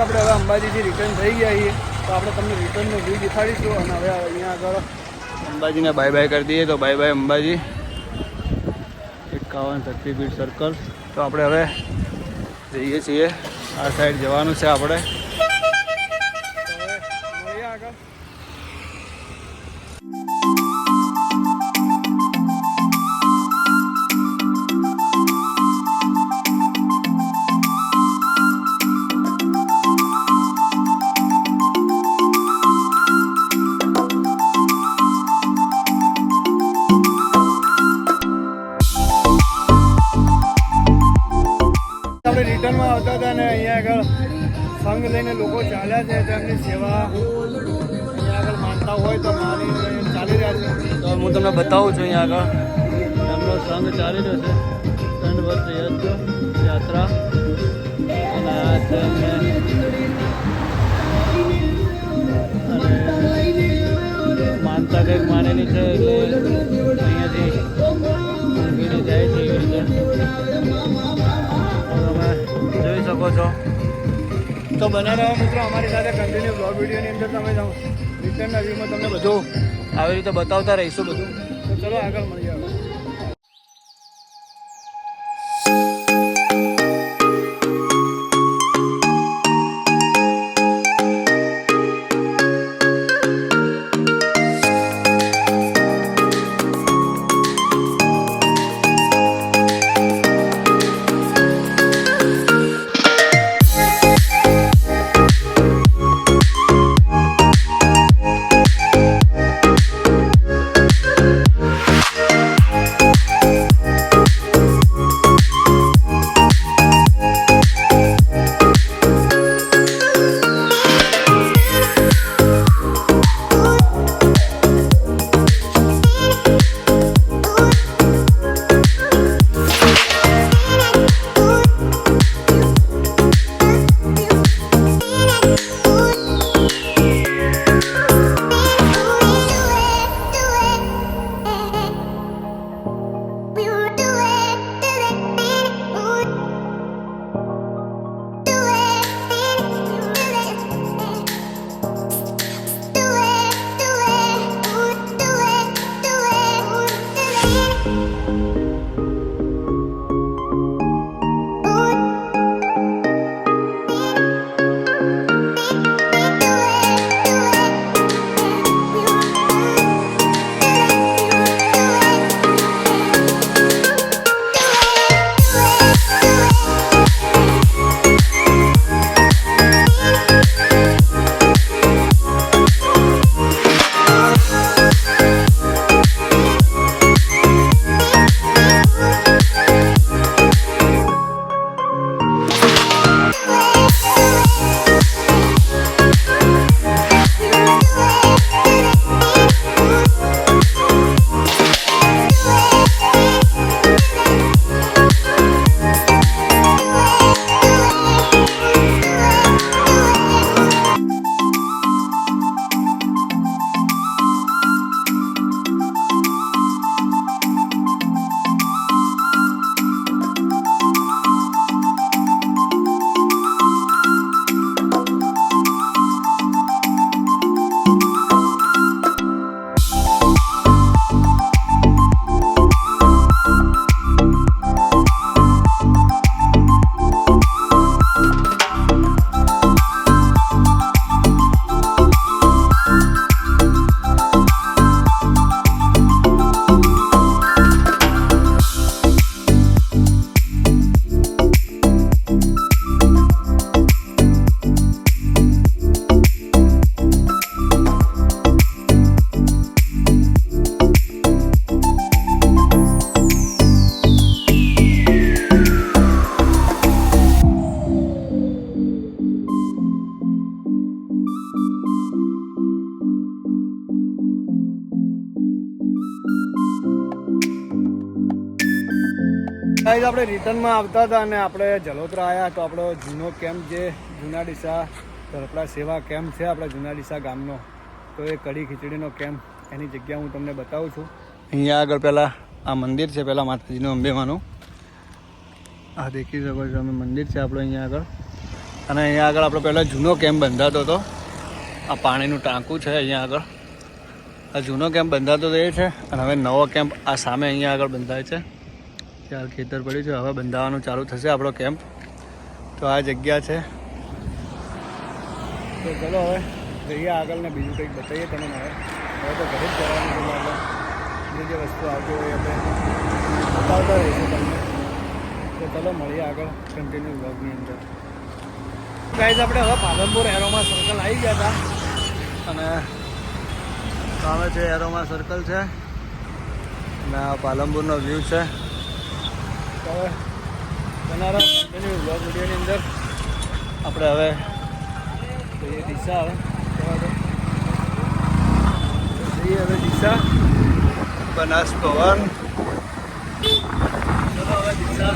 આપણે હવે અંબાજીથી રિટર્ન થઈ ગયા છીએ, તો આપણે તમને રિટર્નનો વ્યૂ દેખાડીશું. અને હવે અહીંયા આગળ અંબાજીને બાય બાય કરી દઈએ. તો બાય બાય અંબાજી 51 શક્તિપીઠ સર્કલ. તો આપણે હવે જઈએ છીએ, આ સાઈડ જવાનું છે આપણે. મળીએ આગળ. આપણે રિટર્નમાં આવતા હતા ને અહીંયા આગળ સંઘ લઈને લોકો ચાલ્યા છે. તેમની સેવા અહીંયા આગળ માનતા હોય તો માની ચાલી રહ્યા છે. તો હું તમને બતાવું છું, અહીંયા આગળ એમનો સંઘ ચાલી રહ્યો છે. 3 વર્ષ યાત્રા અને આ છે અને માનતા કંઈક માનેલી છે એટલે અહીંયાથી ઊંઘીને જાય છે. એવી રીતે જોઈ શકો છો. તો બને રહો મિત્રો અમારી સાથે કન્ટિન્યુ બ્લોગ વિડીયોની અંદર. તમે જાઓ રિટર્નના વ્યૂમાં તમને બધું આવી રીતે બતાવતા રહીશું બધું. તો ચલો આગળ મળીએ. ગાઈઝ આપણે રિટર્નમાં આવતા હતા અને આપણે જલોત્રા આવ્યા તો આપણો જૂનો કેમ્પ જે જૂના ડીસા ધરપડા સેવા કેમ્પ છે આપણા જૂના ડીસા ગામનો, તો એ કઢી ખીચડીનો કેમ્પ એની જગ્યા હું તમને બતાવું છું. અહીંયા આગળ પહેલાં આ મંદિર છે, પહેલાં માતાજીનું અંબેમાનું આ દેખી શકો છો તમે, મંદિર છે આપણું અહીંયા આગળ. અને અહીંયા આગળ આપણો પહેલાં જૂનો કેમ્પ બંધાતો હતો. આ પાણીનું ટાંકું છે અહીંયા આગળ. આ જૂનો કેમ્પ બંધાતો હતો એ છે. અને હવે નવો કેમ્પ આ સામે અહીંયા આગળ બંધાય છે. ત્યાં ખેતર પડ્યું છે, હવે બંધાવવાનું ચાલુ થશે આપણો કેમ્પ. તો આ જગ્યા છે. તો ચલો હવે જઈએ આગળ ને બીજું કંઈક બતાવીએ તમને. હવે તો ઘરે જ જવાનું છે. આગળ જે વસ્તુ આવતી હોય આપણે બતાવતા રહીશું તમને. તો ચલો મળીએ આગળ કન્ટિન્યુ બ્લોગની અંદર. ગાઈઝ આપણે હવે પાલનપુર એરોમા સર્કલ આવી ગયા હતા. અને સામે છે એરોમા સર્કલ છે અને આ પાલનપુરનો વ્યૂ છે. તો હવે બનારા કન્ટિન્યુ બ્લોગ વિડીયોની અંદર આપણે હવે જઈએ ડીસા. હવે જઈએ હવે ડીસા બનાસ ભવન. ચલો હવે ડીસા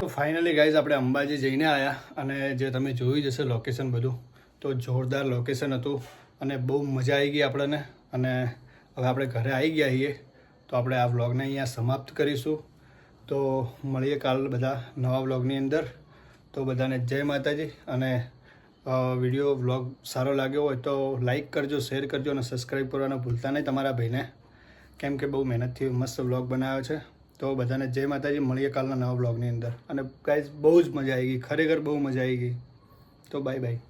તો ફાઇનલી ગાઈઝ આપણે અંબાજી જઈને આવ્યા. અને જે તમે જોયું જશે લોકેશન બધું, તો જોરદાર લોકેશન હતું અને બહુ મજા આવી ગઈ આપણને. અને હવે આપણે ઘરે આવી ગયા છીએ. તો આપણે આ વ્લોગને અહીંયા સમાપ્ત કરીશું. તો મળીએ કાલ બધા નવા વ્લોગની અંદર. તો બધાને જય માતાજી. અને વિડીયો વ્લોગ સારો લાગ્યો હોય તો લાઈક કરજો, શેર કરજો અને સબસ્ક્રાઈબ કરવાના ભૂલતા નહીં તમારા ભાઈને, કેમ કે બહુ મહેનતથી મસ્ત વ્લોગ બનાવ્યો છે. તો બધાને જય માતાજી. મળીએ કાલના નવા વ્લોગની અંદર. અને ગાઈઝ બહુ જ મજા આવી ગઈ, ખરેખર બહુ મજા આવી ગઈ. તો બાય બાય.